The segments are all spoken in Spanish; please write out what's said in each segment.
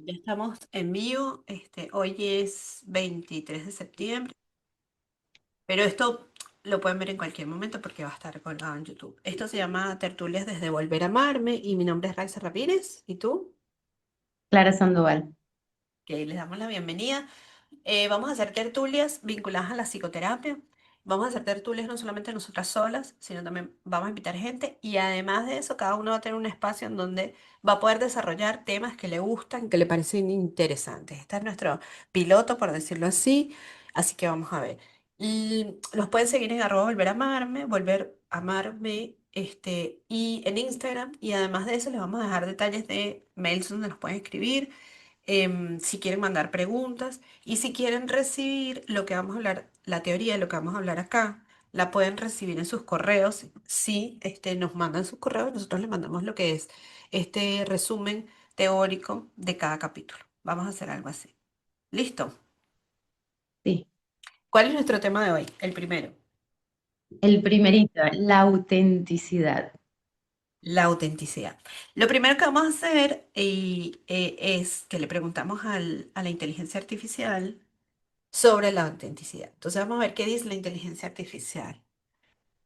Ya estamos en vivo. Hoy es 23 de septiembre, pero esto lo pueden ver en cualquier momento porque va a estar colgado en YouTube. Esto se llama Tertulias desde Volver a Amarme y mi nombre es Raiza Ramírez. ¿Y tú? Clara Sandoval. Que les damos la bienvenida. Vamos a hacer tertulias vinculadas a la psicoterapia. Vamos a hacer tertulias no solamente nosotras solas, sino también vamos a invitar gente y además de eso, cada uno va a tener un espacio en donde va a poder desarrollar temas que le gustan, que le parecen interesantes. Este es nuestro piloto, por decirlo así, así que vamos a ver. Y los pueden seguir en arroba volver a amarme, y en Instagram. Y además de eso, les vamos a dejar detalles de mails donde nos pueden escribir, si quieren mandar preguntas y si quieren recibir lo que vamos a hablar, la teoría de lo que vamos a hablar acá, la pueden recibir en sus correos. Si nos mandan sus correos, nosotros les mandamos lo que es este resumen teórico de cada capítulo. Vamos a hacer algo así. ¿Listo? Sí, ¿Cuál es nuestro tema de hoy? El primero, el primerito, la autenticidad. la autenticidad. Lo primero que vamos a hacer es que le preguntamos a la inteligencia artificial sobre la autenticidad. Entonces vamos a ver qué dice la inteligencia artificial.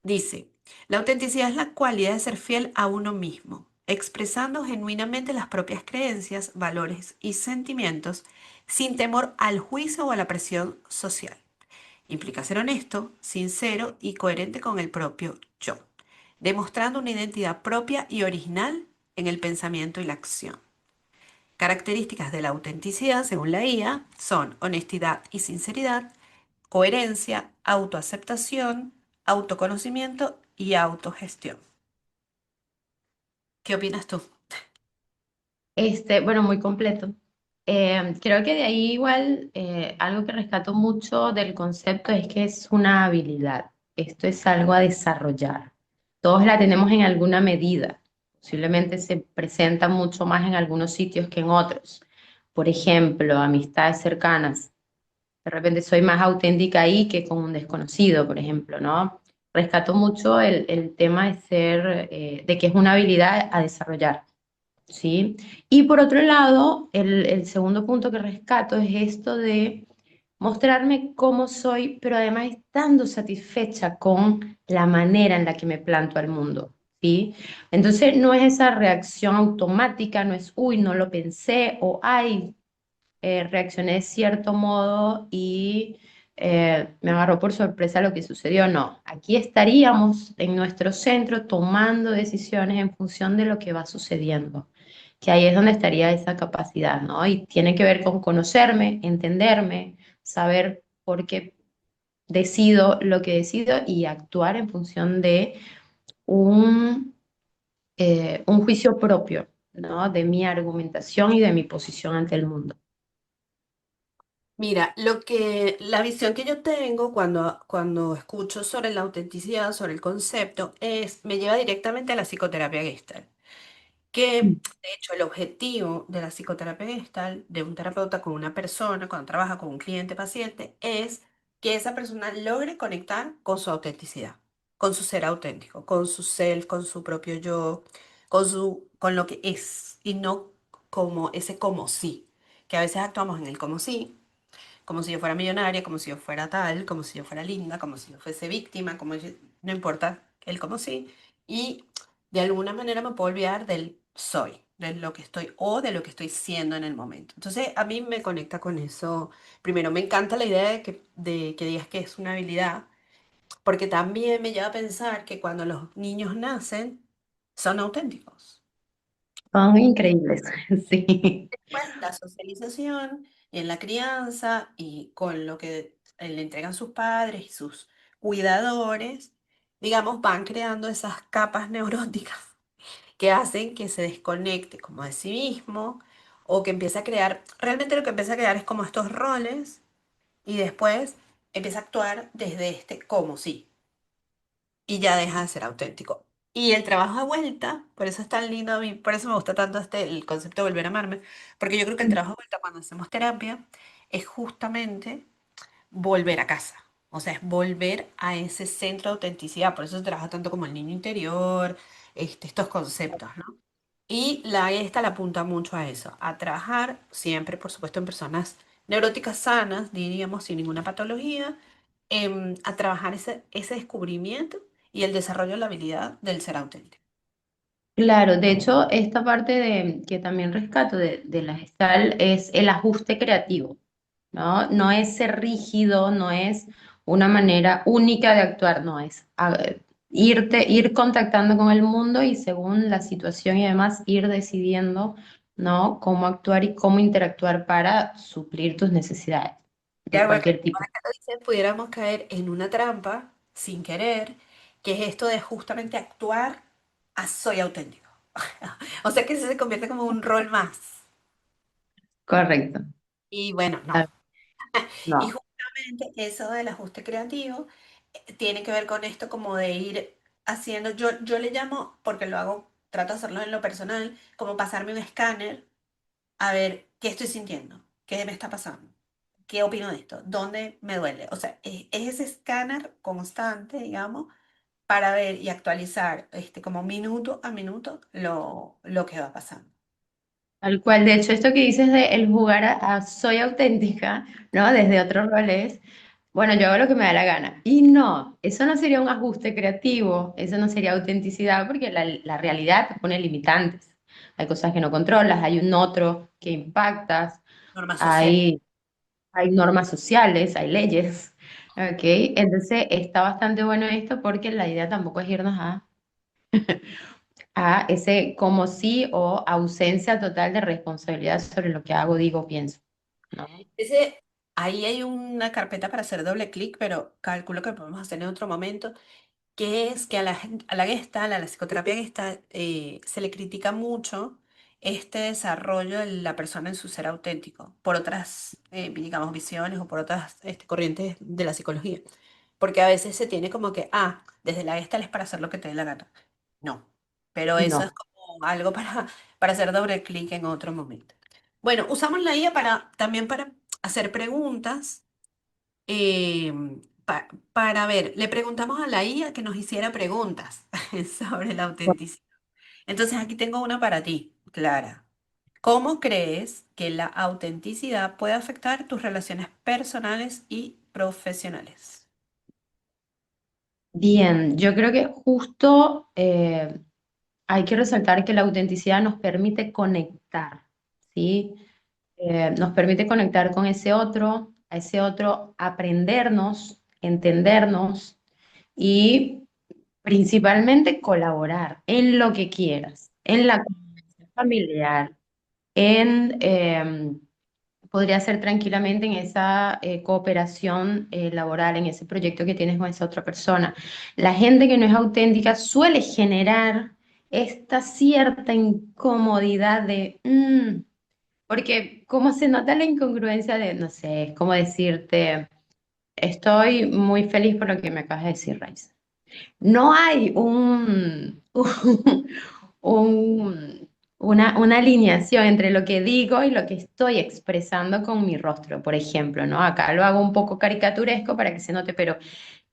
Dice, la autenticidad es la cualidad de ser fiel a uno mismo, expresando genuinamente las propias creencias, valores y sentimientos sin temor al juicio o a la presión social. Implica ser honesto, sincero y coherente con el propio yo, demostrando una identidad propia y original en el pensamiento y la acción. Características de la autenticidad, según la IA, son honestidad y sinceridad, coherencia, autoaceptación, autoconocimiento y autogestión. ¿Qué opinas tú? Bueno, muy completo. Creo que de ahí igual algo que rescato mucho del concepto es que es una habilidad. Esto es algo a desarrollar. Todos la tenemos en alguna medida. Posiblemente se presenta mucho más en algunos sitios que en otros. Por ejemplo, amistades cercanas. De repente soy más auténtica ahí que con un desconocido, por ejemplo, ¿no? Rescato mucho el tema de ser, de que es una habilidad a desarrollar, ¿sí? Y por otro lado, el segundo punto que rescato es esto de mostrarme cómo soy, pero además estando satisfecha con la manera en la que me planto al mundo, ¿sí? Entonces no es esa reacción automática, no es, uy, no lo pensé, o ay, reaccioné de cierto modo y me agarró por sorpresa lo que sucedió. No, aquí estaríamos en nuestro centro tomando decisiones en función de lo que va sucediendo, que ahí es donde estaría esa capacidad, ¿no? Y tiene que ver con conocerme, entenderme, saber por qué decido lo que decido y actuar en función de un, un juicio propio, ¿no? De mi argumentación y de mi posición ante el mundo. Mira, la visión que yo tengo cuando escucho sobre la autenticidad, sobre el concepto, me lleva directamente a la psicoterapia Gestalt. Que de hecho el objetivo de la psicoterapia gestal de un terapeuta con una persona, cuando trabaja con un cliente paciente, es que esa persona logre conectar con su autenticidad, con su ser auténtico, con su self, con su propio yo, con lo que es y no como ese como sí, que a veces actuamos en el como sí, como si yo fuera millonaria, como si yo fuera tal, como si yo fuera linda, como si yo fuese víctima, no importa el como sí, y de alguna manera me puedo olvidar del soy, de lo que estoy o de lo que estoy siendo en el momento. Entonces a mí me conecta con eso. Primero, me encanta la idea de que digas que es una habilidad, porque también me lleva a pensar que cuando los niños nacen, son auténticos. Son increíbles, sí. Pues la socialización y en la crianza y con lo que le entregan sus padres y sus cuidadores, digamos, van creando esas capas neuróticas que hacen que se desconecte como de sí mismo o que empiece a crear, realmente lo que empieza a crear es como estos roles y después empieza a actuar desde este como sí y ya deja de ser auténtico. Y el trabajo de vuelta, por eso es tan lindo a mí, por eso me gusta tanto el concepto de volver a amarme, porque yo creo que el trabajo de vuelta cuando hacemos terapia es justamente volver a casa, o sea, es volver a ese centro de autenticidad, por eso se trabaja tanto como el niño interior, estos conceptos, ¿no? Y la esta le apunta mucho a eso, a trabajar siempre, por supuesto, en personas neuróticas sanas, diríamos, sin ninguna patología, a trabajar ese descubrimiento y el desarrollo de la habilidad del ser auténtico. Claro, de hecho, esta parte que también rescato de la Gestalt es el ajuste creativo, ¿no? No es ser rígido, no es una manera única de actuar, no es ir contactando con el mundo y según la situación y además ir decidiendo, ¿no? Cómo actuar y cómo interactuar para suplir tus necesidades de Ya, bueno, cualquier tipo. ahora que lo dices, pudiéramos caer en una trampa sin querer, que es esto de justamente actuar a soy auténtico. O sea que se convierte como un rol más. Correcto. Y bueno, no. Ah, Y no. justamente eso del ajuste creativo tiene que ver con esto como de ir haciendo, yo le llamo, porque lo hago, trato de hacerlo en lo personal, como pasarme un escáner a ver qué estoy sintiendo, qué me está pasando, qué opino de esto, dónde me duele. O sea, es ese escáner constante, digamos, para ver y actualizar como minuto a minuto lo que va pasando. Tal cual, de hecho, esto que dices de el jugar a soy auténtica, ¿no? Desde otros roles, bueno, yo hago lo que me da la gana. Y no, eso no sería un ajuste creativo, eso no sería autenticidad, porque la realidad te pone limitantes. Hay cosas que no controlas, hay un otro que impactas, Norma social. hay, hay normas sociales, hay leyes, ¿ok? Entonces está bastante bueno esto porque la idea tampoco es irnos a ese como sí o ausencia total de responsabilidad sobre lo que hago, digo, pienso, ¿no? Ese, ahí hay una carpeta para hacer doble clic, pero calculo que podemos hacer en otro momento, que es que a la Gestalt, a la psicoterapia Gestalt, se le critica mucho este desarrollo de la persona en su ser auténtico, por otras, digamos, visiones o por otras corrientes de la psicología. Porque a veces se tiene como que, desde la Gestalt es para hacer lo que te dé la gana. No, pero eso es No. como algo para hacer doble clic en otro momento. Bueno, usamos la IA también para hacer preguntas eh, para ver, le preguntamos a la IA que nos hiciera preguntas sobre la autenticidad. Entonces aquí tengo una para ti, Clara. ¿Cómo crees que la autenticidad puede afectar tus relaciones personales y profesionales? Bien, yo creo que justo hay que resaltar que la autenticidad nos permite conectar, ¿sí? Nos permite conectar con ese otro, a ese otro, aprendernos, entendernos y principalmente colaborar en lo que quieras, en la convivencia familiar, en, podría ser tranquilamente en esa cooperación laboral, en ese proyecto que tienes con esa otra persona. La gente que no es auténtica suele generar esta cierta incomodidad de, porque como se nota la incongruencia de, no sé, es como decirte, estoy muy feliz por lo que me acabas de decir, Raiza. No hay una alineación entre lo que digo y lo que estoy expresando con mi rostro, por ejemplo, ¿no? Acá lo hago un poco caricaturesco para que se note, pero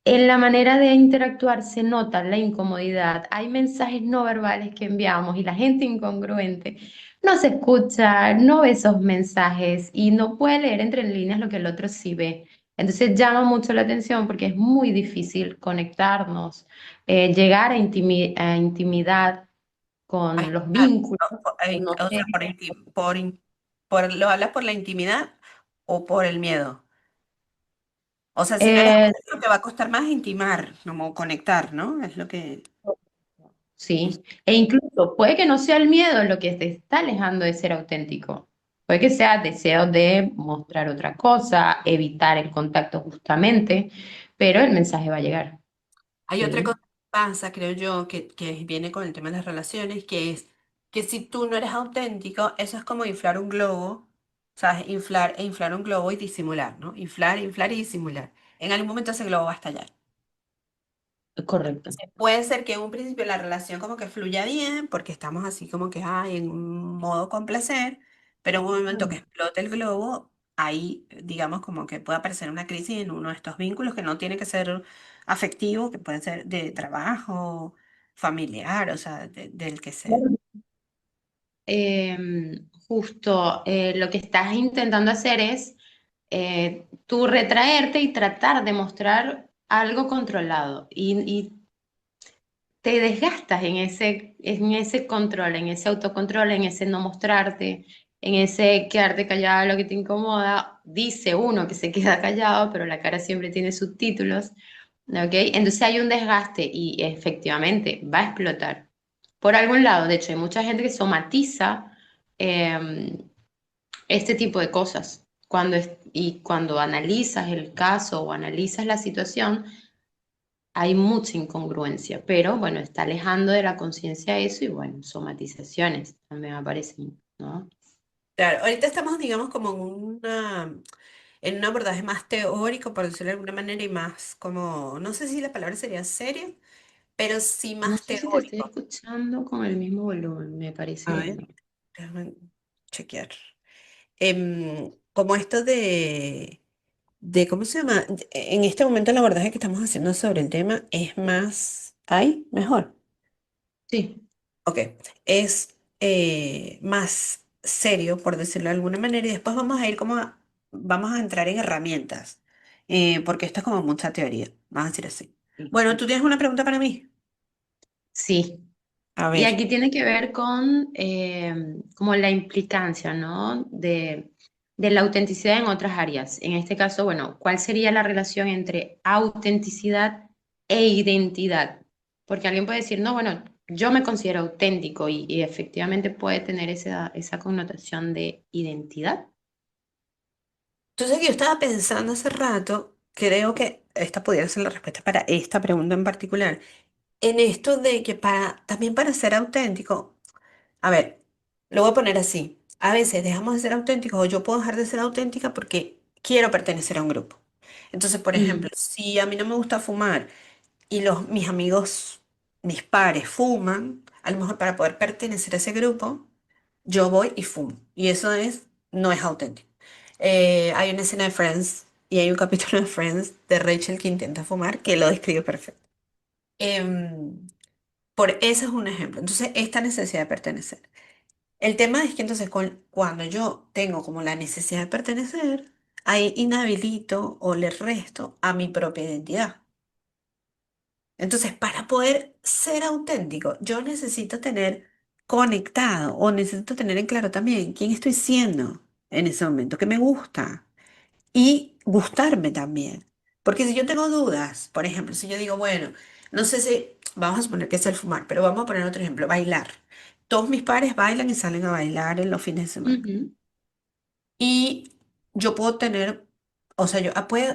en la manera de interactuar se nota la incomodidad. Hay mensajes no verbales que enviamos y la gente incongruente no se escucha, no ve esos mensajes y no puede leer entre líneas lo que el otro sí ve. Entonces llama mucho la atención porque es muy difícil conectarnos, llegar a intimidad Ay, con los ah, vínculos. No o sé. sea, ¿lo hablas por la intimidad o por el miedo? O sea, si no eres Eh, auténtico, te va a costar más intimar, como conectar, ¿no? Es lo que... Sí, e incluso puede que no sea el miedo lo que te está alejando de ser auténtico. Puede que sea deseo de mostrar otra cosa, evitar el contacto justamente, pero el mensaje va a llegar. Hay otra Sí, cosa que pasa, creo yo, que viene con el tema de las relaciones, que es que si tú no eres auténtico, eso es como inflar un globo, ¿sabes? Inflar un globo y disimular, ¿no? Inflar, inflar y disimular. En algún momento ese globo va a estallar. correcto. Puede ser que en un principio la relación como que fluya bien, porque estamos así como que en un modo complacer, pero en un momento que explote el globo, ahí digamos como que puede aparecer una crisis en uno de estos vínculos que no tiene que ser afectivo, que puede ser de trabajo, familiar, o sea, del que sea. justo lo que estás intentando hacer es tú retraerte y tratar de mostrar algo controlado y te desgastas en ese control, en ese autocontrol, en ese no mostrarte, en ese quedarte callado lo que te incomoda. Dice uno que se queda callado, pero la cara siempre tiene subtítulos, ¿ok? Entonces hay un desgaste y efectivamente va a explotar. Por algún lado, de hecho, hay mucha gente que somatiza eh, este tipo de cosas. Y cuando analizas el caso o analizas la situación, hay mucha incongruencia, pero bueno, está alejando de la conciencia eso y bueno, somatizaciones también aparecen, ¿no? Claro, ahorita estamos, digamos, como en un abordaje más teórico, por decirlo de alguna manera, y más como, no sé si la palabra sería seria, pero sí No más sé si te estoy teórico. escuchando con el mismo volumen, me A parece que ver, no. déjame chequear. Como esto ¿cómo se llama? En este momento el abordaje que estamos haciendo sobre el tema es más, ¿ay? Mejor. Sí, Ok, es más serio, por decirlo de alguna manera, y después vamos a ir vamos a entrar en herramientas, porque esto es como mucha teoría, vamos a decir así. sí. Bueno, ¿tú tienes una pregunta para mí? Sí. A Y ver. aquí tiene que ver con como la implicancia, ¿no? De la autenticidad en otras áreas. En este caso, bueno, ¿cuál sería la relación entre autenticidad e identidad? Porque alguien puede decir, no, bueno, yo me considero auténtico y efectivamente puede tener esa connotación de identidad. Entonces, que yo estaba pensando hace rato, creo que esta pudiera ser la respuesta para esta pregunta en particular, en esto de que también para ser auténtico. A ver, lo voy a poner así. A veces dejamos de ser auténticos o yo puedo dejar de ser auténtica porque quiero pertenecer a un grupo. Entonces, por Ujú, ejemplo, si a mí no me gusta fumar y mis amigos, mis pares fuman, a lo mejor para poder pertenecer a ese grupo, yo voy y fumo. Y eso no es auténtico. Hay una escena de Friends y hay un capítulo de Friends de Rachel que intenta fumar que lo describe perfecto. Em, Ese es un ejemplo. Entonces, esta necesidad de pertenecer. El tema es que entonces cuando yo tengo como la necesidad de pertenecer, ahí inhabilito o le resto a mi propia identidad. Entonces, para poder ser auténtico, yo necesito tener conectado o necesito tener en claro también quién estoy siendo en ese momento, qué me gusta y gustarme también. Porque si yo tengo dudas, por ejemplo, si yo digo, bueno, no sé si, vamos a suponer que es el fumar, pero vamos a poner otro ejemplo, bailar. Todos mis pares bailan y salen a bailar en los fines de semana. ujú. Y yo puedo tener, o sea,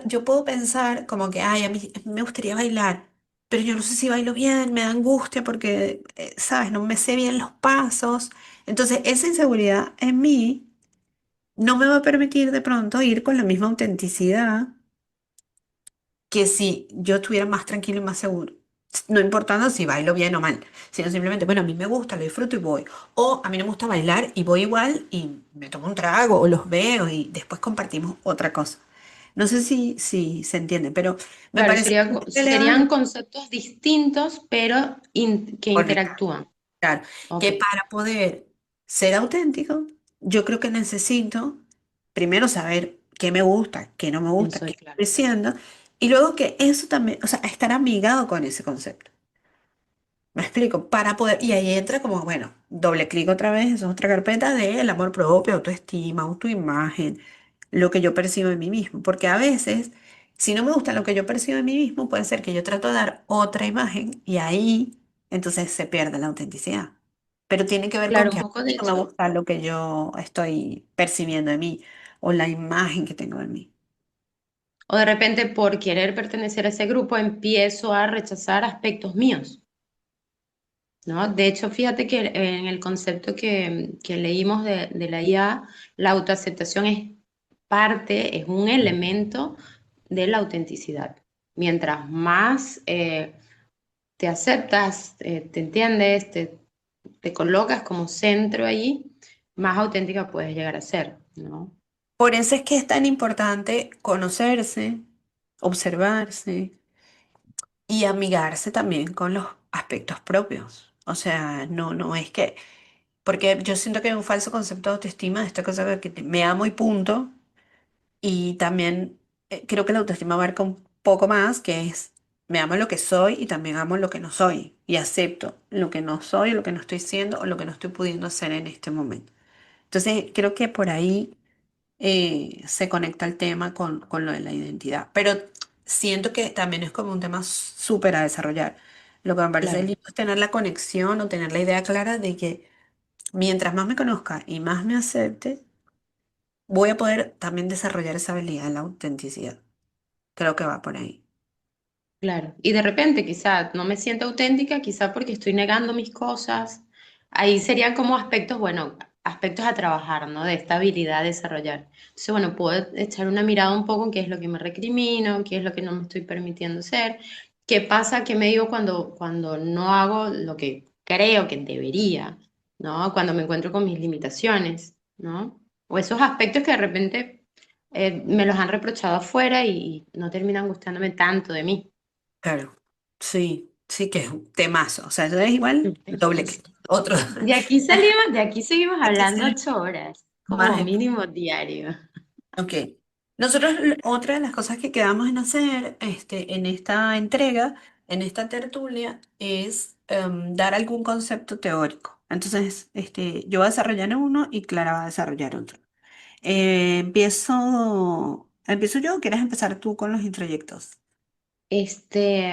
yo puedo pensar como que, ay, a mí me gustaría bailar, pero yo no sé si bailo bien, me da angustia porque, ¿sabes? No me sé bien los pasos. Entonces, esa inseguridad en mí no me va a permitir de pronto ir con la misma autenticidad que si yo estuviera más tranquilo y más seguro. No importando si bailo bien o mal, sino simplemente, bueno, a mí me gusta, lo disfruto y voy. O a mí no me gusta bailar y voy igual y me tomo un trago o los veo y después compartimos otra cosa. No sé si se entiende, pero me Claro, parece serían conceptos distintos, pero que relevante. interactúan. Claro, Ok, que para poder ser auténtico, yo creo que necesito primero saber qué me gusta, qué no me gusta, eso qué es claro. estoy haciendo, y luego que eso también, o sea, estar amigado con ese concepto. ¿Me explico? Para poder, y ahí entra como, bueno, doble clic otra vez, eso es otra carpeta de el amor propio, autoestima, autoimagen, lo que yo percibo de mí mismo. Porque a veces, si no me gusta lo que yo percibo de mí mismo, puede ser que yo trato de dar otra imagen y ahí entonces se pierde la autenticidad. Pero tiene que ver con Claro, un que a poco de mí no me hecho, gusta lo que yo estoy percibiendo de mí o la imagen que tengo de mí. o de repente por querer pertenecer a ese grupo empiezo a rechazar aspectos míos, ¿no? De hecho, fíjate que en el concepto que leímos de la IA, la autoaceptación es un elemento de la autenticidad. Mientras más te aceptas, te entiendes, te colocas como centro ahí, más auténtica puedes llegar a ser, ¿no? Por eso es que es tan importante conocerse, observarse y amigarse también con los aspectos propios. O sea, no es que, Porque yo siento que hay un falso concepto de autoestima, de esta cosa de que me amo y punto. Y también creo que la autoestima abarca un poco más, que es, me amo lo que soy y también amo lo que no soy. Y acepto lo que no soy, lo que no estoy siendo o lo que no estoy pudiendo hacer en este momento. Entonces, creo que por ahí se conecta el tema con lo de la identidad. Pero siento que también es como un tema súper a desarrollar. Lo que me parece Claro, lindo es tener la conexión o tener la idea clara de que mientras más me conozca y más me acepte, voy a poder también desarrollar esa habilidad de la autenticidad. Creo que va por ahí. claro. Y de repente quizá no me siento auténtica, quizá porque estoy negando mis cosas. Ahí serían como aspectos, bueno, aspectos a trabajar, ¿no? De esta habilidad a desarrollar. Entonces, bueno, puedo echar una mirada un poco en qué es lo que me recrimino, qué es lo que no me estoy permitiendo ser, qué pasa, qué me digo cuando no hago lo que creo que debería, ¿no? Cuando me encuentro con mis limitaciones, ¿no? O esos aspectos que de repente me los han reprochado afuera y no terminan gustándome tanto de mí. Claro. Sí, sí que es un temazo. O sea, eso es igual doble clic. Otro. De aquí seguimos Aquí hablando sale 8 horas, como más. mínimo diario. Ok. Nosotros, otra de las cosas que quedamos en hacer en esta entrega, en esta tertulia, es dar algún concepto teórico. Entonces, yo voy a desarrollar uno y Clara va a desarrollar otro. ¿Empiezo yo o quieres empezar tú con los introyectos? Este,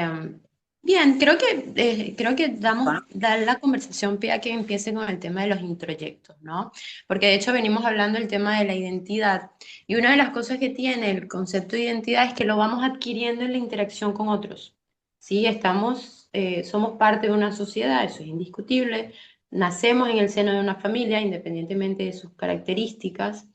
bien, creo que Bueno, dar la conversación pie a que empiece con el tema de los introyectos, ¿no? Porque de hecho venimos hablando del tema de la identidad y una de las cosas que tiene el concepto de identidad es que lo vamos adquiriendo en la interacción con otros. Sí, somos parte de una sociedad, eso es indiscutible. Nacemos en el seno de una familia, independientemente de sus características.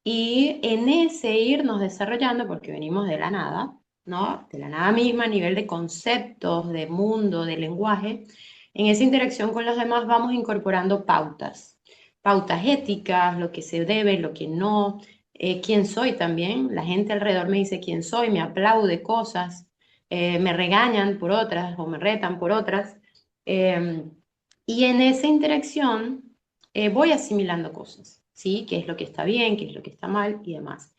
Y en ese irnos desarrollando, porque venimos de la nada, ¿no? De la nada misma, a nivel de conceptos, de mundo, de lenguaje, en esa interacción con los demás vamos incorporando pautas, pautas éticas, lo que se debe, lo que no, quién soy también. La gente alrededor me dice quién soy, me aplaude cosas, me regañan por otras o me retan por otras. Eh, y en esa interacción voy asimilando cosas, ¿sí? ¿Qué es lo que está bien, qué es lo que está mal y demás?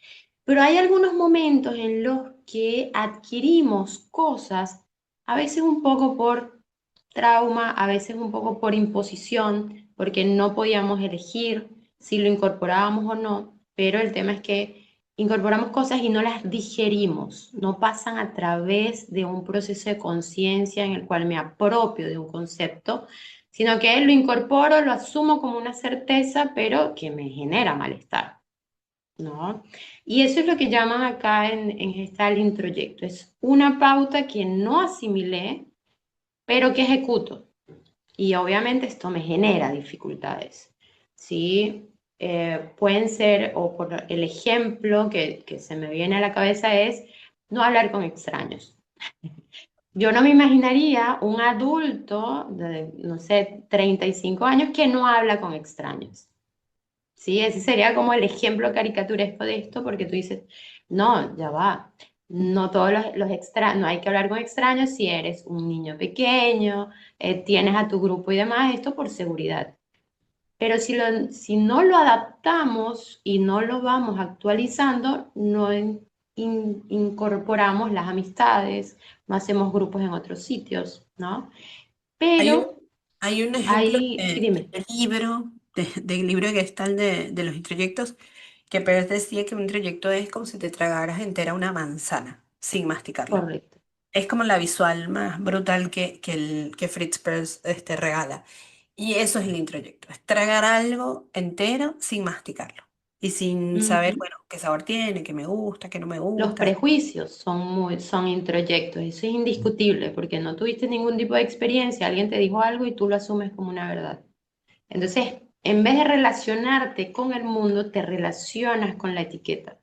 Pero hay algunos momentos en los que adquirimos cosas, a veces un poco por trauma, a veces un poco por imposición, porque no podíamos elegir si lo incorporábamos o no, pero el tema es que incorporamos cosas y no las digerimos, no pasan a través de un proceso de conciencia en el cual me apropio de un concepto, sino que lo incorporo, lo asumo como una certeza, pero que me genera malestar, ¿no? Y eso es lo que llaman acá en Gestalt introyecto. Es una pauta que no asimilé, pero que ejecuto. Y obviamente esto me genera dificultades, ¿sí? Pueden ser, o por el ejemplo que se me viene a la cabeza es no hablar con extraños. Yo no me imaginaría un adulto de, no sé, 35 años que no habla con extraños. Sí, ese sería como el ejemplo caricaturesco de esto, porque tú dices, no, ya va, no todos los extraños, no hay que hablar con extraños si eres un niño pequeño, tienes a tu grupo y demás, esto por seguridad. Pero si no lo adaptamos y no lo vamos actualizando, no incorporamos las amistades, no hacemos grupos en otros sitios, ¿no? hay un, Pero hay un ejemplo ahí, sí, dime, de libro, del libro que está de los introyectos, que Pérez decía que un introyecto es como si te tragaras entera una manzana sin masticarla. correcto. Es como la visual más brutal que Fritz Perls regala. Y eso es el introyecto, es tragar algo entero sin masticarlo. Y sin saber, Ujú. bueno, qué sabor tiene, qué me gusta, qué no me Los gusta. prejuicios son introyectos, eso es indiscutible, porque no tuviste ningún tipo de experiencia, alguien te dijo algo y tú lo asumes como una verdad. Entonces, en vez de relacionarte con el mundo, te relacionas con la etiqueta,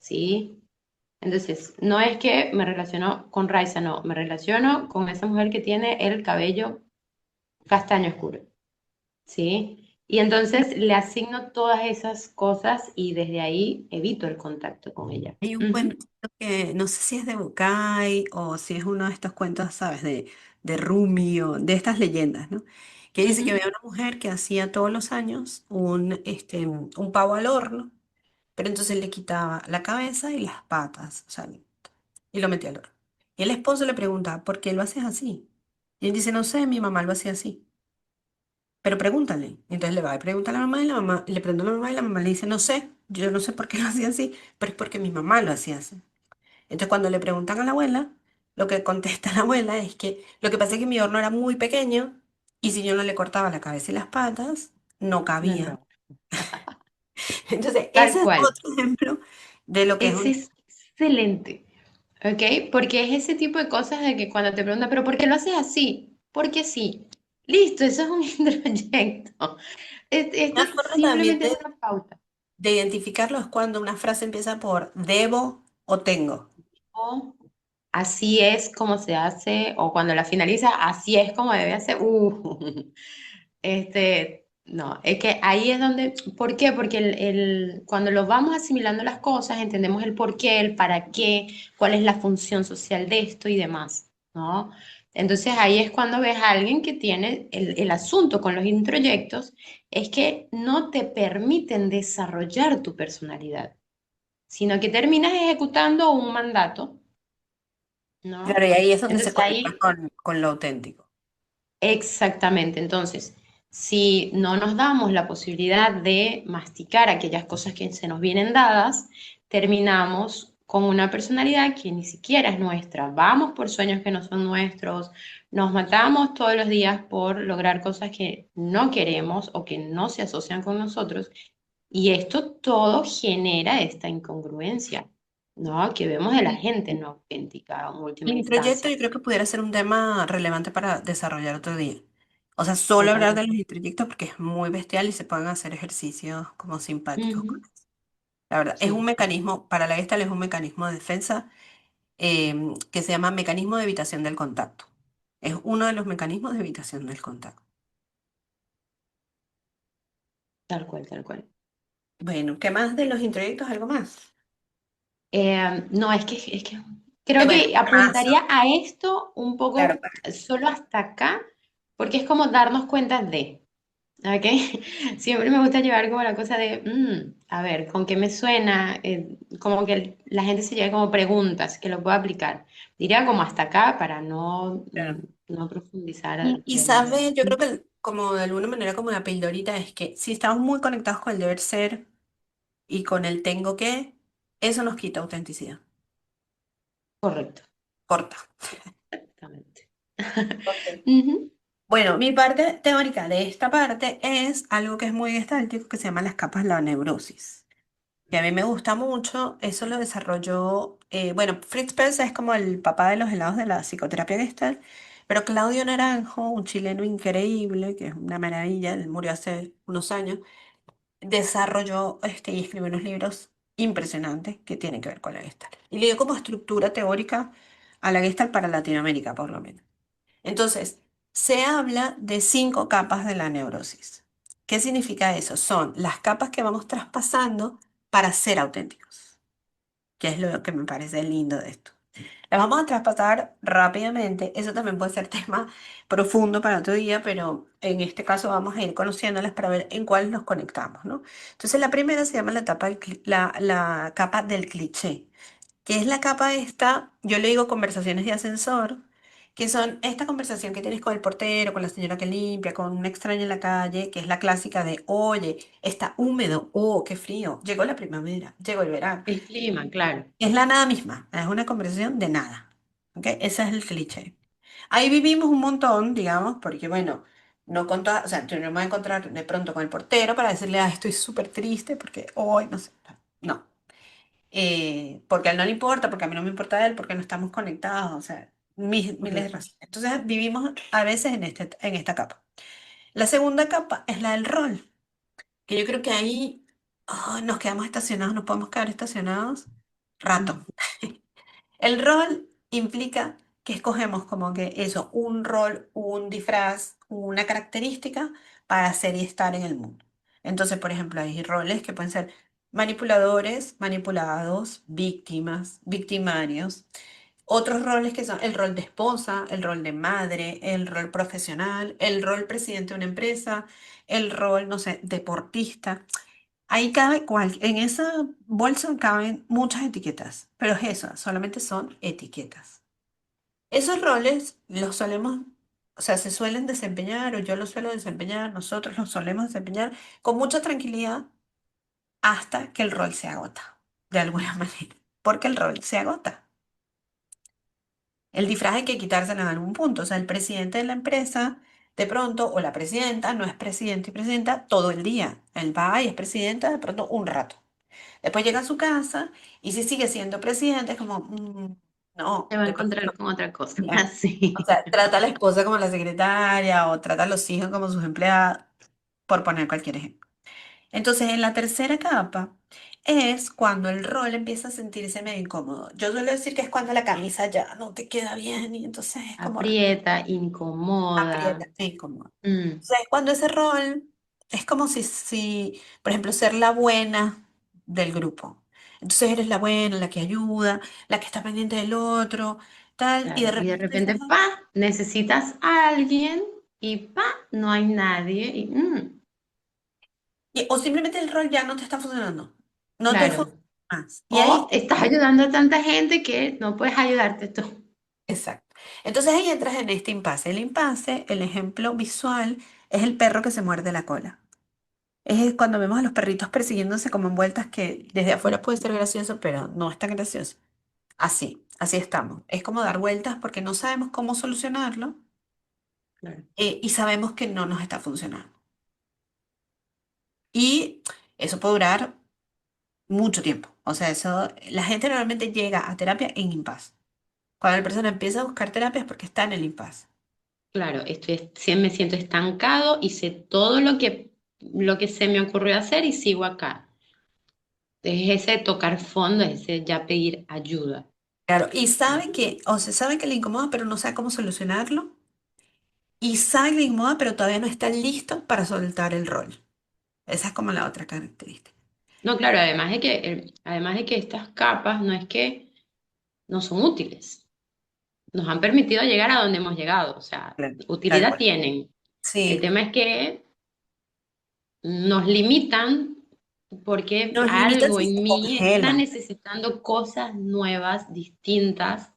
¿sí? Entonces, no es que me relaciono con Raiza, no, me relaciono con esa mujer que tiene el cabello castaño oscuro, ¿sí? Y entonces le asigno todas esas cosas y desde ahí evito el contacto con ella. Hay un Ujú. cuento que no sé si es de Bucay o si es uno de estos cuentos, ¿sabes? De Rumi o de estas leyendas, ¿no? que dice que Ujú. había una mujer que hacía todos los años un pavo al horno, pero entonces le quitaba la cabeza y las patas, o sea, y lo metía al horno. Y el esposo le pregunta, ¿por qué lo haces así? Y él dice, no sé, mi mamá lo hacía así. Pero pregúntale. Y entonces le va y pregunta a la mamá y la mamá le pregunta a la mamá y la mamá le dice, no sé, yo no sé por qué lo hacía así, pero es porque mi mamá lo hacía así. Entonces cuando le preguntan a la abuela, lo que contesta la abuela es que lo que pasa es que mi horno era muy pequeño y si yo no le cortaba la cabeza y las patas, no No cabía. entraba. Entonces Tal ese es cual. otro ejemplo de lo que es Es un... excelente, ¿ok? Porque es ese tipo de cosas de que cuando te preguntan, ¿pero por qué lo haces así? Porque sí. Listo, eso es un introyecto. Esto Una forma también simplemente es una pauta. de identificarlo es cuando una frase empieza por debo o tengo. O así es como se hace, o cuando la finaliza, así es como debe hacer. No, es que ahí es donde, ¿por qué? Porque cuando lo vamos asimilando las cosas, entendemos el por qué, el para qué, cuál es la función social de esto y demás, ¿no? Entonces ahí es cuando ves a alguien que tiene el asunto con los introyectos, es que no te permiten desarrollar tu personalidad, sino que terminas ejecutando un mandato, Claro, ¿no? y ahí es donde se Entonces conecta ahí con lo auténtico. exactamente. Entonces, si no nos damos la posibilidad de masticar aquellas cosas que se nos vienen dadas, terminamos con una personalidad que ni siquiera es nuestra. Vamos por sueños que no son nuestros, nos matamos todos los días por lograr cosas que no queremos o que no se asocian con nosotros. Y esto todo genera esta incongruencia, ¿no? Que vemos de la gente no auténtica en El última introyecto instancia. yo creo que pudiera ser un tema relevante para desarrollar otro día. O sea, solo hablar de Totalmente. los introyectos porque es muy bestial y se pueden hacer ejercicios como simpáticos con Ujú. eso. La verdad, es un Sí. mecanismo, para la Gestalt es un mecanismo de defensa que se llama mecanismo de evitación del contacto. Es uno de los mecanismos de evitación del contacto. Tal cual, tal cual. Bueno, ¿qué más de los introyectos? ¿Algo más? No, es que creo Bueno, que temazo. apuntaría a esto un Claro, poco solo hasta acá, porque es como darnos cuenta de, ¿ok? Siempre me gusta llevar como la cosa de, a ver, ¿con qué me suena? Como que la gente se lleve como preguntas que lo pueda aplicar. Diría como hasta acá para no, claro. no profundizar Y de manera. sabe, yo creo que como de alguna manera como la pildorita es que si estamos muy conectados con el deber ser y con el tengo que, eso nos quita autenticidad. Correcto, Corta. exactamente. Ok. Ujú, Bueno, mi parte teórica de esta parte es algo que es muy gestáltico que se llama las capas de la neurosis. Que a mí me gusta mucho, eso lo desarrolló, bueno, Fritz Perls es como el papá de los helados de la psicoterapia Gestalt, pero Claudio Naranjo, un chileno increíble, que es una maravilla, él murió hace unos años, desarrolló y escribió unos libros impresionantes que tienen que ver con la Gestalt. Y le dio como estructura teórica a la Gestalt para Latinoamérica, por lo menos. Entonces, se habla de 5 capas de la neurosis. ¿Qué significa eso? Son las capas que vamos traspasando para ser auténticos, que es lo que me parece lindo de esto. Las vamos a traspasar rápidamente. Eso también puede ser tema profundo para otro día, pero en este caso vamos a ir conociéndolas para ver en cuáles nos conectamos, ¿no? Entonces, la primera se llama la, la capa del cliché, que es la capa esta, yo le digo conversaciones de ascensor, que son esta conversación que tienes con el portero, con la señora que limpia, con un extraño en la calle, que es la clásica de, oye, está húmedo, oh, qué frío, llegó la primavera, llegó el verano. el clima, claro. Es la nada misma, es una conversación de nada, ¿ok? Ese es el cliché. Ahí vivimos un montón, digamos, porque bueno, no con todas, o sea, yo no me voy a encontrar de pronto con el portero para decirle, ah, estoy súper triste porque hoy, no sé, no porque a él no le importa, porque a mí no me importa a él, porque no estamos conectados, o sea, miles de Correcto. razones. Entonces vivimos a veces en esta capa. La segunda capa es la del rol, que yo creo que ahí nos quedamos estacionados, nos podemos quedar estacionados rato. Ujú. El rol implica que escogemos como que eso, un rol, un disfraz, una característica para ser y estar en el mundo. Entonces, por ejemplo, hay roles que pueden ser manipuladores, manipulados, víctimas, victimarios. Otros roles que son el rol de esposa, el rol de madre, el rol profesional, el rol presidente de una empresa, el rol, no sé, deportista. Ahí cabe en esa bolsa caben muchas etiquetas, pero es eso, solamente son etiquetas. Esos roles los solemos, o sea, se suelen desempeñar, o yo los suelo desempeñar, nosotros los solemos desempeñar con mucha tranquilidad hasta que el rol se agota, de alguna manera, porque el rol se agota. El disfraz hay que quitárselo en algún punto. O sea, el presidente de la empresa, de pronto, o la presidenta, no es presidente y presidenta todo el día. Él va y es presidenta de pronto un rato. Después llega a su casa y si sigue siendo presidente, es como, Se no, va a de pronto encontrar no. con otra cosa. Ya. O Así. sea, trata a la esposa como la secretaria o trata a los hijos como sus empleados, por poner cualquier ejemplo. Entonces, en la tercera capa es cuando el rol empieza a sentirse medio incómodo. Yo suelo decir que es cuando la camisa ya no te queda bien y entonces es como Aprieta, incomoda. aprieta, es incómodo. Mm, Entonces, cuando ese rol es como si, por ejemplo, ser la buena del grupo. Entonces eres la buena, la que ayuda, la que está pendiente del otro, tal, y de claro. Y de repente repente, pa, necesitas a alguien y pa, no hay nadie. Y, o simplemente el rol ya no te está funcionando. No te claro. funciona más. Y O ahí estás ayudando a tanta gente que no puedes ayudarte tú. exacto. Entonces ahí entras en este impasse. El impasse, el ejemplo visual, es el perro que se muerde la cola. Es cuando vemos a los perritos persiguiéndose como en vueltas que desde afuera puede ser gracioso, pero no es tan gracioso. Así estamos. Es como dar vueltas porque no sabemos cómo solucionarlo Claro. y sabemos que no nos está funcionando. Y eso puede durar mucho tiempo. O sea, eso, la gente normalmente llega a terapia en impasse. Cuando la persona empieza a buscar terapia es porque está en el impasse. Claro, me siento estancado y sé todo lo que se me ocurrió hacer y sigo acá. Es ese tocar fondo, es ese ya pedir ayuda. Claro, y sabe que, o se sabe que le incomoda, pero no sabe cómo solucionarlo. Y sabe que le incomoda, pero todavía no está listo para soltar el rol. Esa es como la otra característica. No, claro, además de que estas capas no es que no son útiles, nos han permitido llegar a donde hemos llegado, o sea, Claro, tal utilidad cual. tienen. El Sí, tema es que nos limitan porque nos limitan algo si se en mí está congelan. necesitando cosas nuevas, distintas,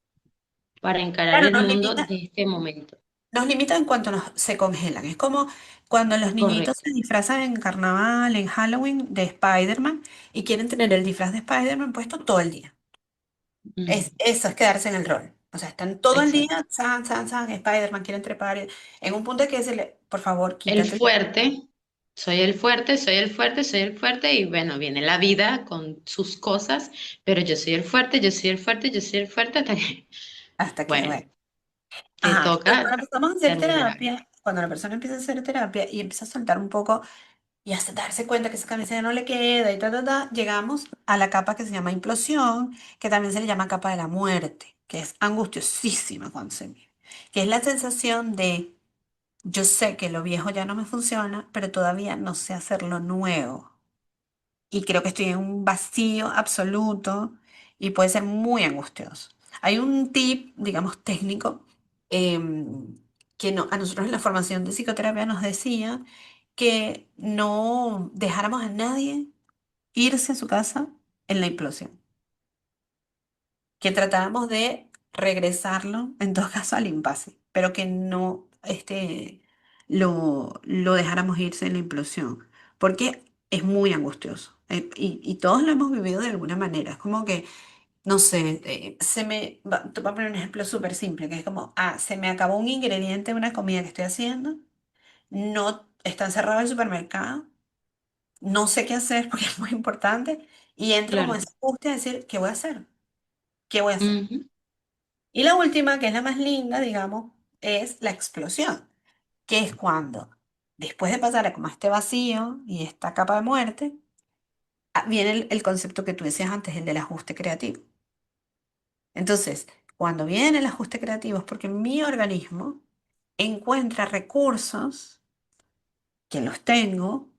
para encarar Claro, el mundo de este momento. nos limitan en cuanto se congelan. Es como cuando los niñitos Correcto. se disfrazan en carnaval, en Halloween, de Spider-Man y quieren tener el disfraz de Spider-Man puesto todo el día. Mm, Eso es quedarse en el rol. O sea, están todo el exacto. día, Spider-Man, quieren trepar. En un punto hay que decirle, por favor, El quítate. fuerte, soy el fuerte, soy el fuerte, soy el fuerte, y bueno, viene la vida con sus cosas, pero yo soy el fuerte, yo soy el fuerte, yo soy el fuerte, hasta que, Hasta que, bueno, bueno. te Ajá, entonces toca cuando empezamos a hacer terminar. terapia, cuando la persona empieza a hacer terapia y empieza a soltar un poco y a darse cuenta que esa camisa ya no le queda y llegamos a la capa que se llama implosión, que también se le llama capa de la muerte, que es angustiosísima cuando se vive, que es la sensación de yo sé que lo viejo ya no me funciona, pero todavía no sé hacer lo nuevo. Y creo que estoy en un vacío absoluto y puede ser muy angustioso. Hay un tip, digamos, técnico, em, que no, a nosotros en la formación de psicoterapia nos decía que no dejáramos a nadie irse a su casa en la implosión, que tratáramos de regresarlo, en todo caso, al impasse, pero que no lo dejáramos irse en la implosión, porque es muy angustioso. Y todos lo hemos vivido de alguna manera. Es como que, no sé, te voy a poner un ejemplo súper simple, que es como, se me acabó un ingrediente de una comida que estoy haciendo, no está encerrado el supermercado, no sé qué hacer porque es muy importante, y entro como Claro. en esa angustia de decir, ¿qué voy a hacer? ¿Qué voy a hacer? Ujú. Y la última, que es la más linda, digamos, es la explosión, que es cuando, después de pasar a como este vacío y esta capa de muerte, viene el concepto que tú decías antes, el del ajuste creativo. Entonces, cuando viene el ajuste creativo es porque mi organismo encuentra recursos que los tengo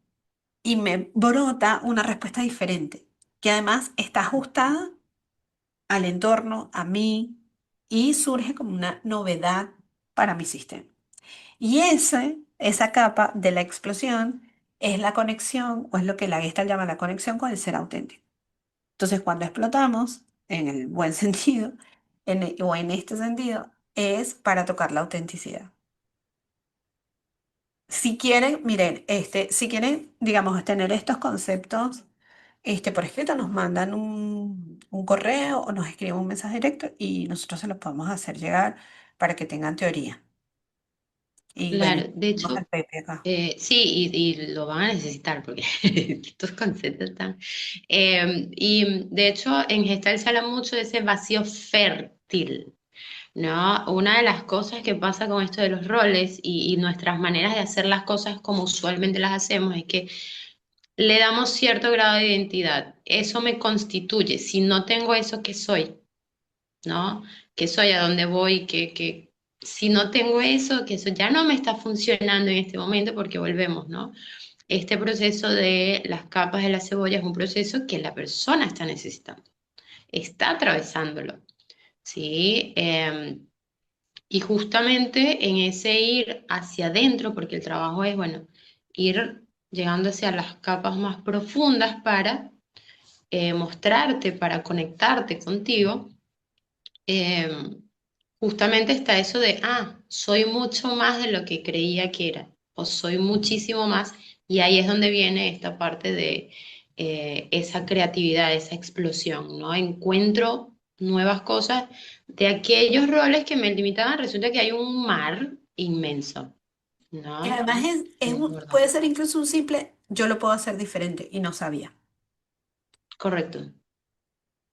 y me brota una respuesta diferente, que además está ajustada al entorno, a mí, y surge como una novedad para mi sistema. Y esa capa de la explosión es la conexión, o es lo que la Gestalt llama la conexión con el ser auténtico. Entonces, cuando explotamos, en el buen sentido, o en este sentido, es para tocar la autenticidad. Si quieren, miren, si quieren, digamos, tener estos conceptos, por escrito, nos mandan un correo o nos escriben un mensaje directo y nosotros se los podemos hacer llegar para que tengan teoría. Y bueno, Claro, de tenemos al hecho, Pepe acá. sí, y lo van a necesitar porque estos conceptos están. Y de hecho, en Gestalt se habla mucho de ese vacío fértil, ¿no? Una de las cosas que pasa con esto de los roles y nuestras maneras de hacer las cosas como usualmente las hacemos es que le damos cierto grado de identidad. Eso me constituye. Si no tengo eso, ¿qué soy? ¿No? ¿Qué soy? ¿A dónde voy? Si no tengo eso, que eso ya no me está funcionando en este momento porque volvemos, ¿no? Este proceso de las capas de la cebolla es un proceso que la persona está necesitando, está atravesándolo, ¿sí? Y justamente en ese ir hacia adentro, porque el trabajo es, bueno, ir llegando hacia las capas más profundas para mostrarte, para conectarte contigo, eh, justamente está eso de, soy mucho más de lo que creía que era, o soy muchísimo más, y ahí es donde viene esta parte de esa creatividad, esa explosión, ¿no? Encuentro nuevas cosas de aquellos roles que me limitaban, resulta que hay un mar inmenso, Y ¿no? además Desbordante. puede ser incluso un simple, yo lo puedo hacer diferente y no sabía. Correcto.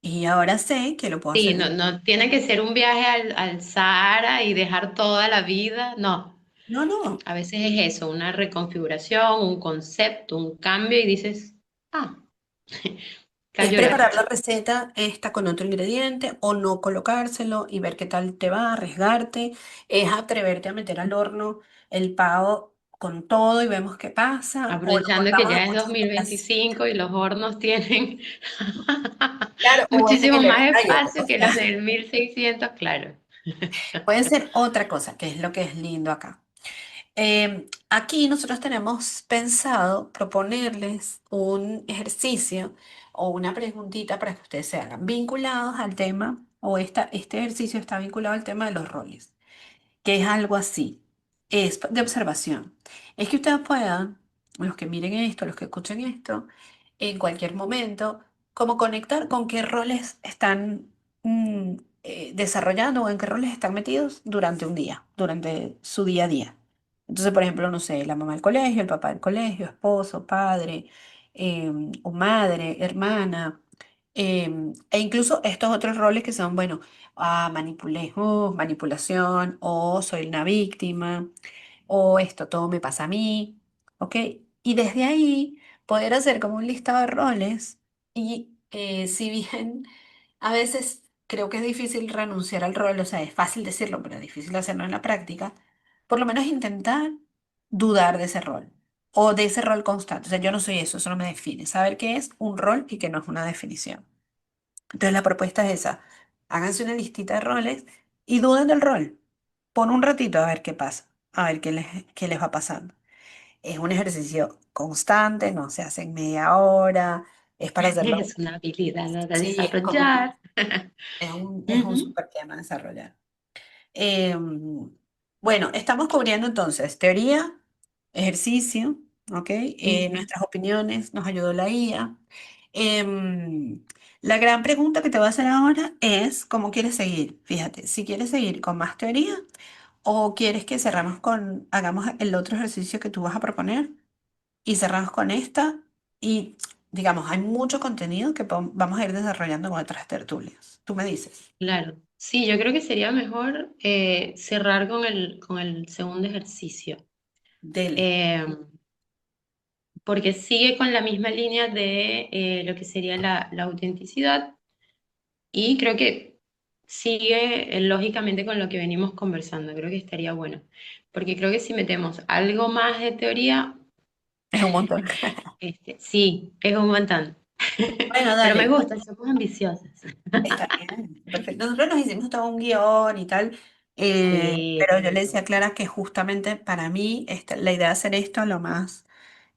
Y ahora sé que lo puedo Sí, hacer no, diferente. no tiene que ser un viaje al Sahara y dejar toda la vida, no. No, no. A veces es eso, una reconfiguración, un concepto, un cambio y dices, ah, Es cayó la preparar la ficha. receta esta con otro ingrediente o no colocárselo y ver qué tal te va, arriesgarte. Es atreverte a meter al horno el pavo con todo y vemos qué pasa. O lo Aprovechando que cortamos en ya es dos muchas mil horas. veinticinco y los hornos tienen Claro, o en muchísimo el air más fryer. espacio O que sea, los del 1600, claro. puede ser otra cosa, que es lo que es lindo acá. Aquí nosotros tenemos pensado proponerles un ejercicio o una preguntita para que ustedes se hagan vinculados al tema, o este ejercicio está vinculado al tema de los roles, que es algo así, es de observación. Es que ustedes puedan, los que miren esto, los que escuchen esto, en cualquier momento, como conectar con qué roles están desarrollando o en qué roles están metidos durante un día, durante su día a día. Entonces, por ejemplo, no sé, la mamá del colegio, el papá del colegio, esposo, padre, o madre, hermana, e incluso estos otros roles que son, bueno, manipulé, manipulación, o soy una víctima, o esto todo me pasa a mí, ¿ok? Y desde ahí poder hacer como un listado de roles y si bien a veces creo que es difícil renunciar al rol, o sea, es fácil decirlo, pero es difícil hacerlo en la práctica, por lo menos intentar dudar de ese rol o de ese rol constante. O sea, yo no soy eso no me define. Saber qué es un rol y que no es una definición. Entonces la propuesta es esa. Háganse una listita de roles y duden del rol. Pon un ratito a ver qué pasa, a ver qué les va pasando. Es un ejercicio constante, no se hace en media hora, es para hacerlo. Es una habilidad a Sí, es como que desarrollar. es un Ujú, súper tema a desarrollar. Em, bueno, estamos cubriendo entonces teoría, ejercicio, ¿ok? ujú. Nuestras opiniones, nos ayudó la IA. Em, la gran pregunta que te voy a hacer ahora es, ¿cómo quieres seguir? Fíjate, si quieres seguir con más teoría o quieres que hagamos el otro ejercicio que tú vas a proponer y cerramos con esta y, digamos, hay mucho contenido que vamos a ir desarrollando con otras tertulias. Tú me dices, Claro. Sí, yo creo que sería mejor cerrar con el segundo ejercicio. dele. Eh, Porque sigue con la misma línea de lo que sería la autenticidad y creo que sigue lógicamente con lo que venimos conversando, creo que estaría bueno, porque creo que si metemos algo más de teoría, Es un montón. sí, es un montón. Bueno, Pero me dale. gusta, somos ambiciosas. Está bien, perfecto. Nosotros nos hicimos todo un guión y tal, Sí, pero yo le decía a bonito. Clara que justamente para mí la idea de hacer esto lo más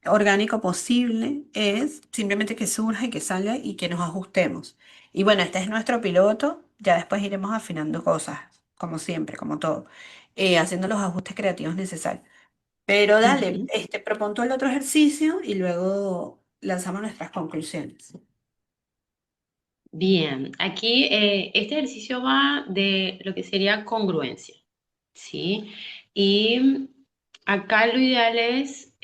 orgánico posible es simplemente que surja y que salga y que nos ajustemos. Y bueno, este es nuestro piloto, ya después iremos afinando cosas, como siempre, como todo, haciendo los ajustes creativos necesarios. Pero dale, Ujú. propon tú el otro ejercicio y luego lanzamos nuestras conclusiones. Bien, aquí este ejercicio va de lo que sería congruencia, ¿sí? Y acá lo ideal es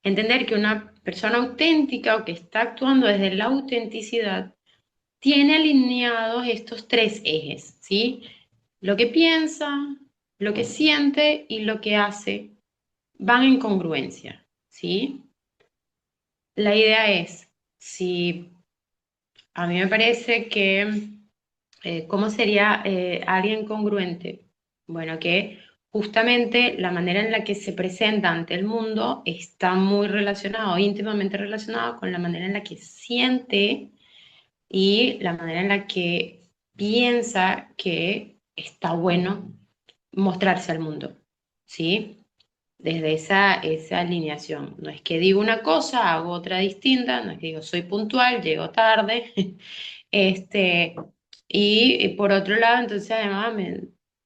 entender que una persona auténtica o que está actuando desde la autenticidad tiene alineados estos tres ejes, ¿sí? Lo que piensa, lo que siente y lo que hace van en congruencia, ¿sí? La idea es, si a mí me parece que, ¿cómo sería alguien congruente? Bueno, que justamente la manera en la que se presenta ante el mundo está muy relacionado, íntimamente relacionado con la manera en la que siente y la manera en la que piensa que está bueno mostrarse al mundo, ¿sí? Desde esa alineación. No es que digo una cosa, hago otra distinta, no es que digo soy puntual, llego tarde, este, y por otro lado, entonces además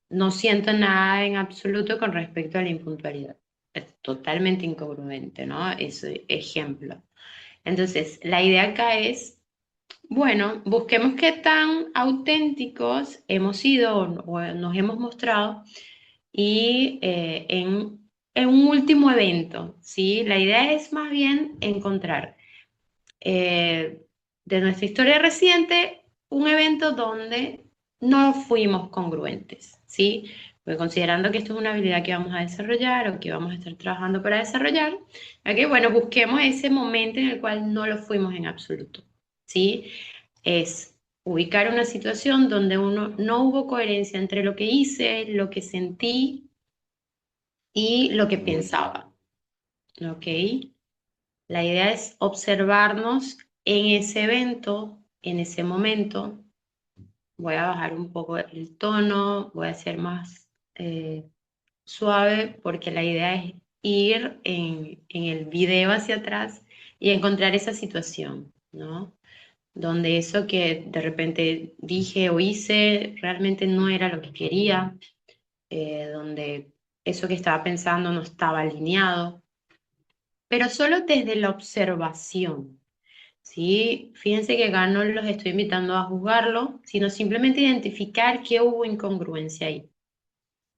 no siento nada en absoluto con respecto a la impuntualidad. Es totalmente incongruente, ¿no? Ese ejemplo. Entonces, la idea acá es bueno, busquemos qué tan auténticos hemos sido o nos hemos mostrado y en un último evento, ¿sí? La idea es más bien encontrar eh, de nuestra historia reciente un evento donde no fuimos congruentes, ¿sí? Pues considerando que esto es una habilidad que vamos a desarrollar o que vamos a estar trabajando para desarrollar, ¿ok? Bueno, busquemos ese momento en el cual no lo fuimos en absoluto, ¿sí? Es ubicar una situación donde uno no hubo coherencia entre lo que hice, lo que sentí y lo que pensaba, ¿ok? La idea es observarnos en ese evento, en ese momento. Voy a bajar un poco el tono, voy a ser más suave porque la idea es ir en el video hacia atrás y encontrar esa situación, ¿no? Donde eso que de repente dije o hice realmente no era lo que quería, donde eso que estaba pensando no estaba alineado, pero solo desde la observación, ¿sí? Fíjense que acá no los estoy invitando a juzgarlo, sino simplemente identificar qué hubo incongruencia ahí.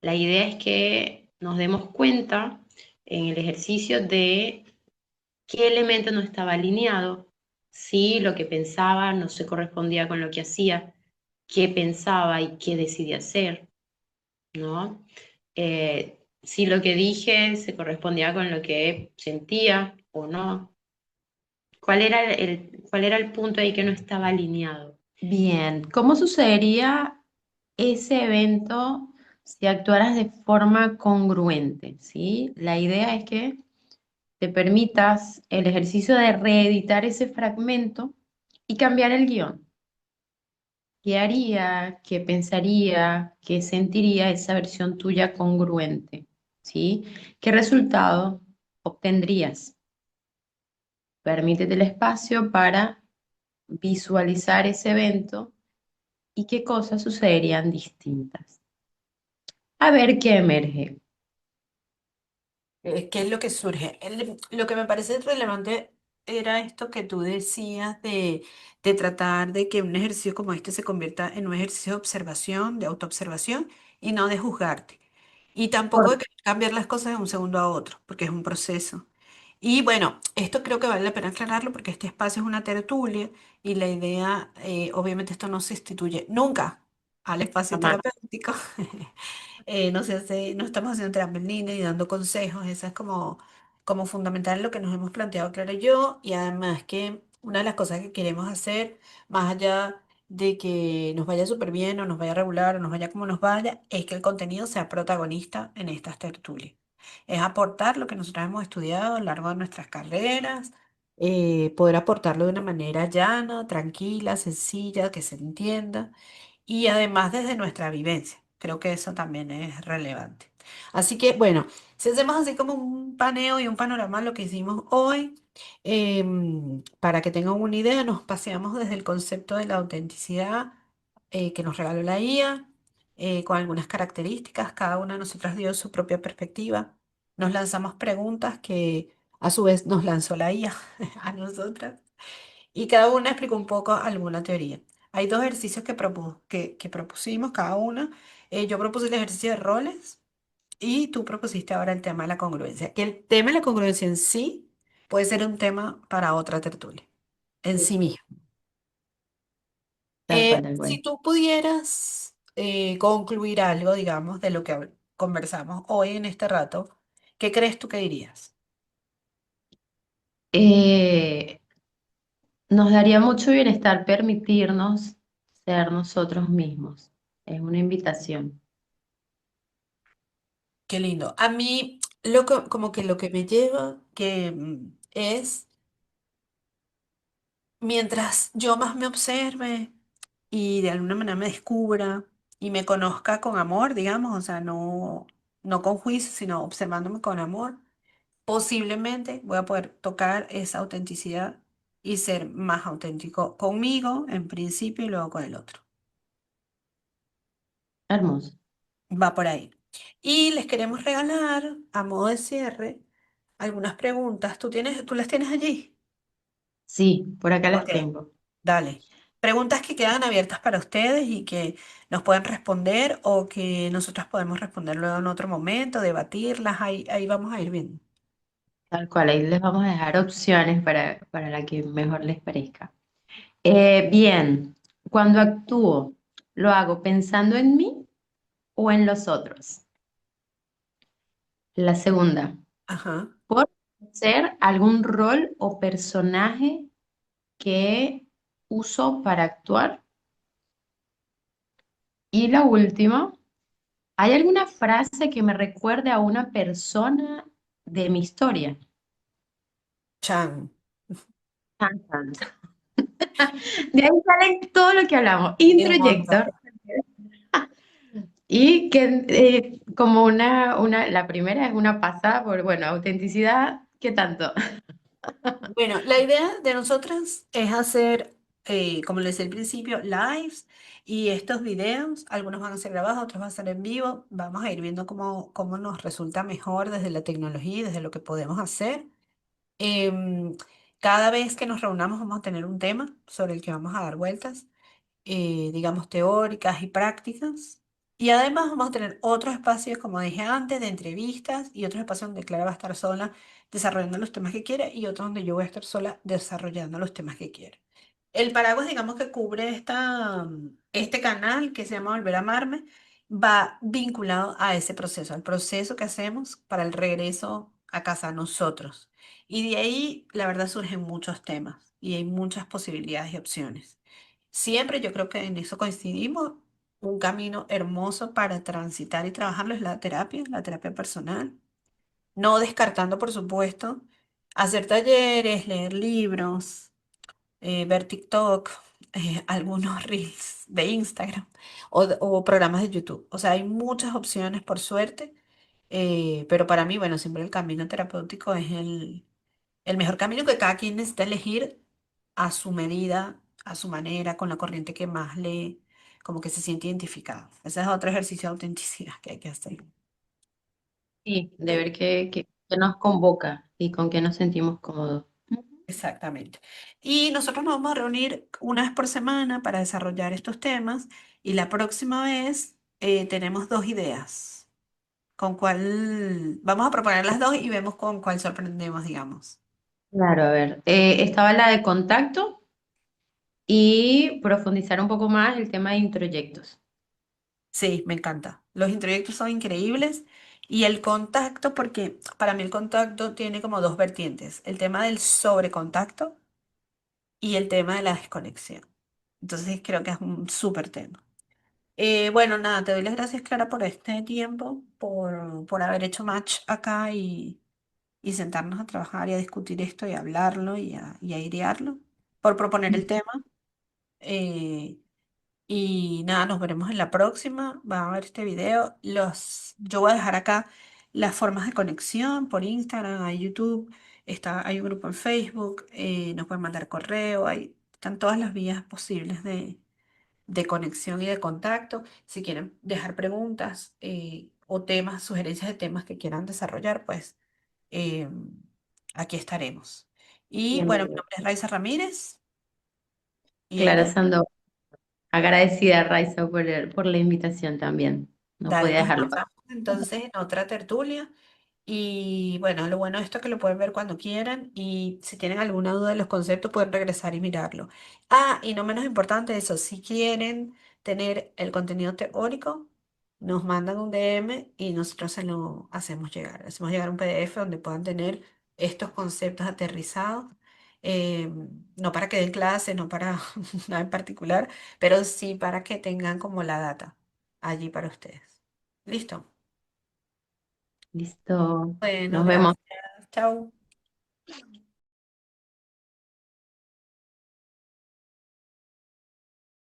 La idea es que nos demos cuenta en el ejercicio de qué elemento no estaba alineado, si lo que pensaba no se correspondía con lo que hacía, qué pensaba y qué decidía hacer, ¿no? Si lo que dije se correspondía con lo que sentía o no. Cuál era el punto ahí que no estaba alineado? Bien, ¿cómo sucedería ese evento si actuaras de forma congruente? ¿Sí? La idea es que te permitas el ejercicio de reeditar ese fragmento y cambiar el guión. ¿Qué haría, qué pensaría, qué sentiría esa versión tuya congruente? ¿Sí? ¿Qué resultado obtendrías? Permítete el espacio para visualizar ese evento y qué cosas sucederían distintas. A ver qué emerge. ¿Qué es lo que surge? Lo que me parece relevante era esto que tú decías de tratar de que un ejercicio como este se convierta en un ejercicio de observación, de autoobservación y no de juzgarte. Y tampoco Por de querer cambiar las cosas de un segundo a otro, porque es un proceso. Y bueno, esto creo que vale la pena aclararlo porque este espacio es una tertulia y la idea, obviamente esto no se instituye nunca al espacio jamás. terapéutico. No se hace, no estamos haciendo terapia en línea ni dando consejos, eso es como fundamental lo que nos hemos planteado Clara y yo, y además que una de las cosas que queremos hacer, más allá de que nos vaya súper bien o nos vaya regular o nos vaya como nos vaya, es que el contenido sea protagonista en estas tertulias. Es aportar lo que nosotros hemos estudiado a lo largo de nuestras carreras, poder aportarlo de una manera llana, tranquila, sencilla, que se entienda y además desde nuestra vivencia. Creo que eso también es relevante. Así que, bueno, si hacemos así como un paneo y un panorama de lo que hicimos hoy, para que tengan una idea, nos paseamos desde el concepto de la autenticidad que nos regaló la IA, con algunas características, cada una de nosotras dio su propia perspectiva. Nos lanzamos preguntas que a su vez nos lanzó la IA a nosotras y cada una explicó un poco alguna teoría. Hay dos ejercicios que propusimos cada una. Yo propuse el ejercicio de roles y tú propusiste ahora el tema de la congruencia. Que el tema de la congruencia en sí puede ser un tema para otra tertulia, en Sí, sí mismo. tal cual, tal Si cual. tú pudieras concluir algo, digamos, de lo que conversamos hoy en este rato, ¿qué crees tú que dirías? Eh, Nos daría mucho bienestar permitirnos ser nosotros mismos. Es una invitación. Qué lindo. A mí, como que lo que me lleva, que es mientras yo más me observe y de alguna manera me descubra y me conozca con amor, digamos, o sea, no con juicio, sino observándome con amor, posiblemente voy a poder tocar esa autenticidad y ser más auténtico conmigo en principio y luego con el otro. Hermoso. Va por ahí. Y les queremos regalar, a modo de cierre, algunas preguntas. ¿Tú las tienes allí? Sí, por acá las Ok. tengo. Dale. Preguntas que quedan abiertas para ustedes y que nos pueden responder o que nosotros podemos responder luego en otro momento, debatirlas, ahí vamos a ir viendo. Tal cual, ahí les vamos a dejar opciones para la que mejor les parezca. Bien, cuando actúo, ¿lo hago pensando en mí o en los otros? La segunda, Ajá. ¿por ser algún rol o personaje que uso para actuar? Y la última, ¿hay alguna frase que me recuerde a una persona de mi historia? Chan. Tan, tan. De ahí sale todo lo que hablamos. Y un montón. Introyecto. Y que como la primera es una pasada por, bueno, autenticidad, ¿qué tanto? Bueno, la idea de nosotras es hacer, como les decía al principio, lives y estos videos. Algunos van a ser grabados, otros van a ser en vivo. Vamos a ir viendo cómo nos resulta mejor desde la tecnología y desde lo que podemos hacer. Em, Cada vez que nos reunamos vamos a tener un tema sobre el que vamos a dar vueltas, digamos, teóricas y prácticas. Y además vamos a tener otros espacios, como dije antes, de entrevistas y otros espacios donde Clara va a estar sola desarrollando los temas que quiere y otros donde yo voy a estar sola desarrollando los temas que quiere. El paraguas, digamos, que cubre este canal que se llama Volver a Amarme, va vinculado a ese proceso, al proceso que hacemos para el regreso a casa nosotros. Y de ahí, la verdad, surgen muchos temas y hay muchas posibilidades y opciones. Siempre yo creo que en eso coincidimos. Un camino hermoso para transitar y trabajarlo es la terapia personal. No descartando, por supuesto, hacer talleres, leer libros, ver TikTok, algunos reels de Instagram o programas de YouTube. O sea, hay muchas opciones por suerte, pero para mí, bueno, siempre el camino terapéutico es el mejor camino que cada quien necesita elegir a su medida, a su manera, con la corriente que más como que se siente identificado. Ese es otro ejercicio de autenticidad que hay que hacer. Sí, de Sí. ver qué nos convoca y con qué nos sentimos cómodos. Ujú. Exactamente. Y nosotros nos vamos a reunir una vez por semana para desarrollar estos temas y la próxima vez tenemos dos ideas. ¿Con cuál? Vamos a proponer las dos y vemos con cuál sorprendemos, digamos. Claro, a ver, estaba la de contacto y profundizar un poco más el tema de introyectos. Sí, me encanta. Los introyectos son increíbles y el contacto, porque para mí el contacto tiene como dos vertientes, el tema del sobrecontacto y el tema de la desconexión. Entonces creo que es un súper tema. Bueno, nada, te doy las gracias, Clara, por este tiempo, por haber hecho match acá y sentarnos a trabajar y a discutir esto y a hablarlo y a idearlo, por proponer el tema. Eh, y nada, nos veremos en la próxima. Van a ver este video. Yo voy a dejar acá las formas de conexión por Instagram, hay YouTube, hay un grupo en Facebook, nos pueden mandar correo, están todas las vías posibles de conexión y de contacto. Si quieren dejar preguntas o temas, sugerencias de temas que quieran desarrollar, pues eh, aquí estaremos. Y bueno, mi Bienvenido. nombre es Raiza Ramírez Claro, y Sando, agradecida, Raiza, por la invitación también. No dale, podía nos dejarlo pasar. encontramos entonces en otra tertulia. Y bueno, lo bueno de esto es que lo pueden ver cuando quieran y si tienen alguna duda de los conceptos pueden regresar y mirarlo. Ah, y no menos importante eso, si quieren tener el contenido teórico, nos mandan un DM y nosotros se lo hacemos llegar. Hacemos llegar un PDF donde puedan tener estos conceptos aterrizados, eh, no para que den clase, no para nada en particular, pero sí para que tengan como la data allí para ustedes. ¿Listo? Listo. Bueno, Nos vemos. gracias. Chao.